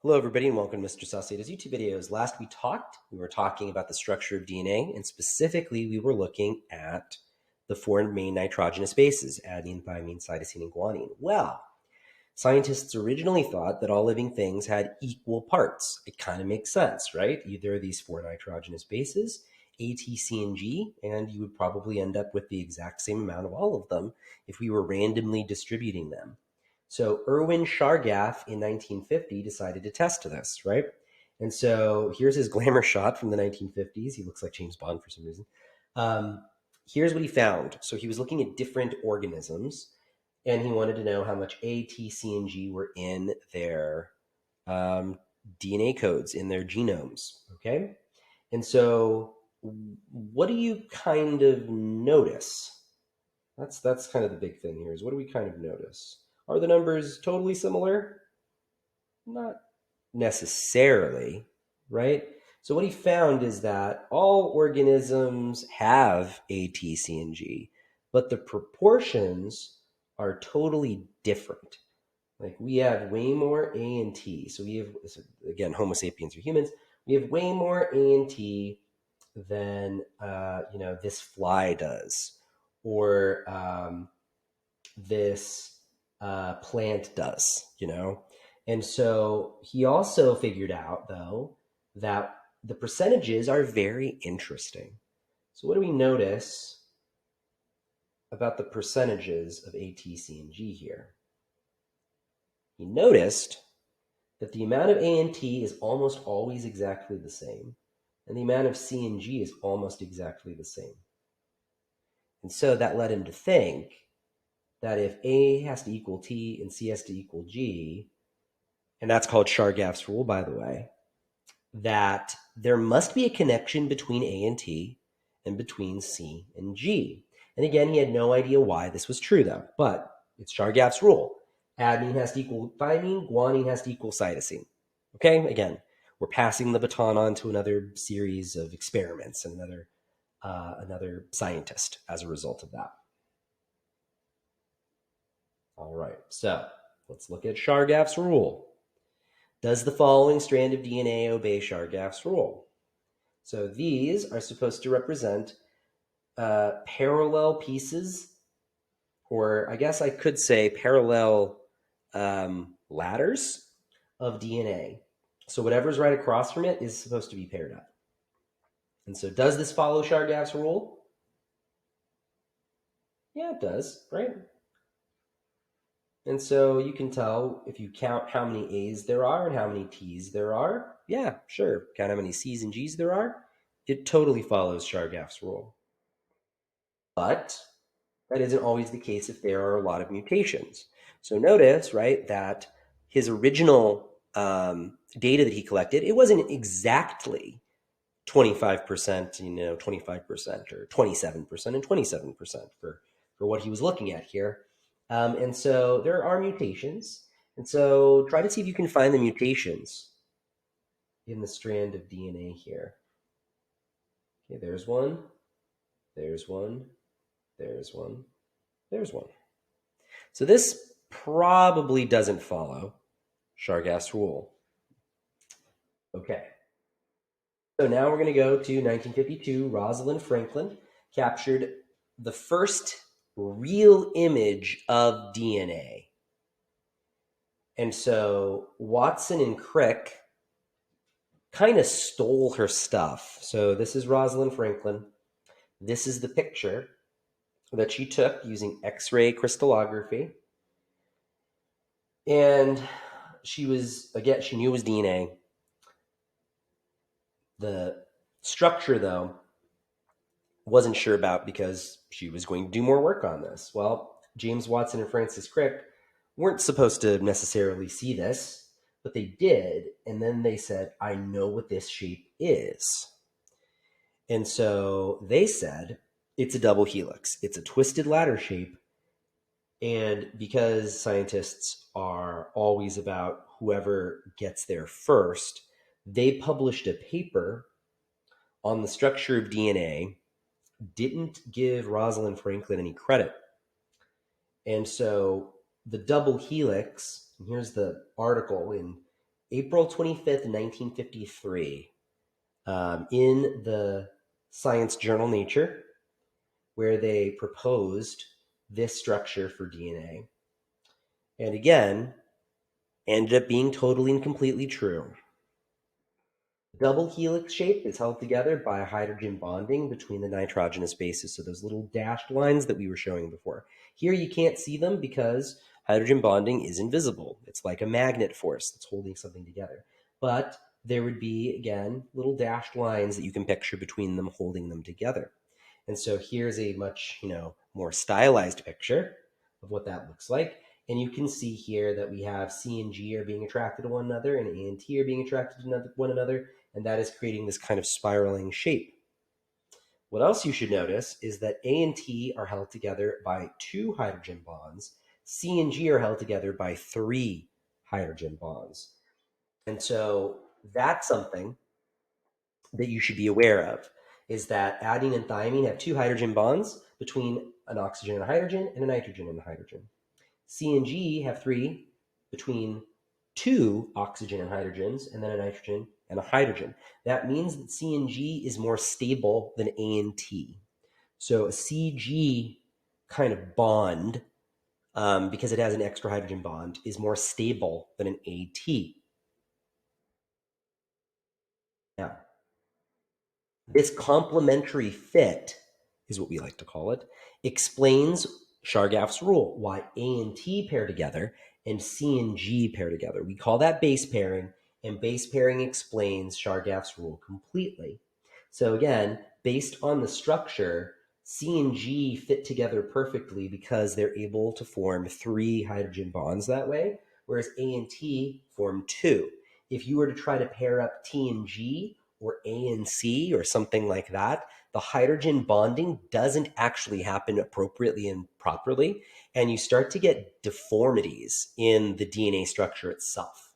Hello, everybody, and welcome to Mr. Saucedo's YouTube videos. Last we were talking about the structure of DNA, and specifically, we were looking at the four main nitrogenous bases, adenine, thymine, cytosine, and guanine. Well, scientists originally thought that all living things had equal parts. It kind of makes sense, right? Either of these four nitrogenous bases, A, T, C, and G, and you would probably end up with the exact same amount of all of them if we were randomly distributing them. So Erwin Chargaff in 1950 decided to test this, right? And so here's his glamour shot from the 1950s. He looks like James Bond for some reason. Here's what he found. So he was looking at different organisms, and he wanted to know how much A, T, C, and G were in their DNA codes, in their genomes. Okay, and so what do you kind of notice? That's kind of the big thing here. Is what do we kind of notice? Are the numbers totally similar? Not necessarily, right? So what he found is that all organisms have A, T, C, and G, but the proportions are totally different. Like we have way more A and T. So we have, again, Homo sapiens are humans. We have way more A and T than this fly does, or this plant does. And so he also figured out, though, that the percentages are very interesting. So what do we notice about the percentages of A, T, C, and G here? He noticed that the amount of A and T is almost always exactly the same, and the amount of C and G is almost exactly the same. And so that led him to think that if A has to equal T and C has to equal G, and that's called Chargaff's rule, by the way, that there must be a connection between A and T and between C and G. And again, he had no idea why this was true, though, but it's Chargaff's rule. Adenine has to equal thymine, guanine has to equal cytosine. Okay, again, we're passing the baton on to another series of experiments and another scientist as a result of that. All right, so let's look at Chargaff's rule. Does the following strand of DNA obey Chargaff's rule? So these are supposed to represent parallel pieces, or I guess I could say parallel ladders of DNA. So whatever's right across from it is supposed to be paired up. And so does this follow Chargaff's rule? Yeah, it does, right? And so you can tell if you count how many A's there are and how many T's there are. Yeah, sure. Count how many C's and G's there are. It totally follows Chargaff's rule. But that isn't always the case if there are a lot of mutations. So notice, right, that his original data that he collected, it wasn't exactly 25%, 25% or 27% and 27% for what he was looking at here. And so there are mutations. And so try to see if you can find the mutations in the strand of DNA here. Okay, there's one, there's one, there's one, there's one. So this probably doesn't follow Chargaff's rule. Okay. So now we're going to go to 1952. Rosalind Franklin captured the first real image of DNA. And so Watson and Crick kind of stole her stuff. So this is Rosalind Franklin. This is the picture that she took using X-ray crystallography. And she knew it was DNA. The structure, though, wasn't sure about because she was going to do more work on this. Well, James Watson and Francis Crick weren't supposed to necessarily see this, but they did. And then they said, I know what this shape is. And so they said, it's a double helix. It's a twisted ladder shape. And because scientists are always about whoever gets there first, they published a paper on the structure of DNA, didn't give Rosalind Franklin any credit. And so the double helix, and here's the article in April 25th, 1953, in the science journal Nature, where they proposed this structure for DNA. And again, ended up being totally and completely true. The double helix shape is held together by hydrogen bonding between the nitrogenous bases. So those little dashed lines that we were showing before. Here you can't see them because hydrogen bonding is invisible. It's like a magnet force that's holding something together. But there would be, again, little dashed lines that you can picture between them holding them together. And so here's a much, more stylized picture of what that looks like. And you can see here that we have C and G are being attracted to one another, and A and T are being attracted to one another, and that is creating this kind of spiraling shape. What else you should notice is that A and T are held together by 2 hydrogen bonds. C and G are held together by 3 hydrogen bonds. And so that's something that you should be aware of, is that adenine and thymine have 2 hydrogen bonds between an oxygen and a hydrogen and a nitrogen and a hydrogen. C and G have 3 between 2 oxygen and hydrogens, and then a nitrogen and a hydrogen. That means that C and G is more stable than A and T. So a CG kind of bond, because it has an extra hydrogen bond, is more stable than an AT. Now, this complementary fit, is what we like to call it, explains Chargaff's rule, why A and T pair together and C and G pair together. We call that base pairing, and base pairing explains Chargaff's rule completely. So again, based on the structure, C and G fit together perfectly because they're able to form 3 hydrogen bonds that way, whereas A and T form 2. If you were to try to pair up T and G, or A and C or something like that, the hydrogen bonding doesn't actually happen appropriately and properly, and you start to get deformities in the DNA structure itself.